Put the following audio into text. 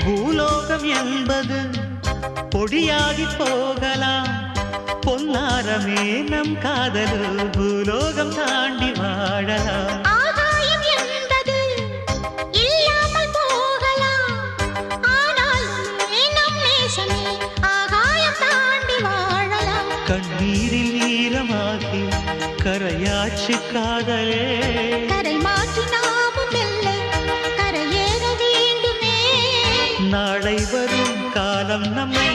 பூலோகம் என்பது பொடியாகி போகலாம், பொன்னாரமே நம் காதலு பூலோகம் தாண்டி வாழலாம். ஆகாயம் என்பது இல்லாமல் போகலாம், ஆனால் நம் நேசமே ஆகாயம் தாண்டி வாழலாம். கண்ணீரில் ஈரமாகி கரையாச்சு காதலே, கரை மாற்றி நாமும் வெல்ல கரையேற வேண்டுமே. நாளை வரும் காலம் நம்மை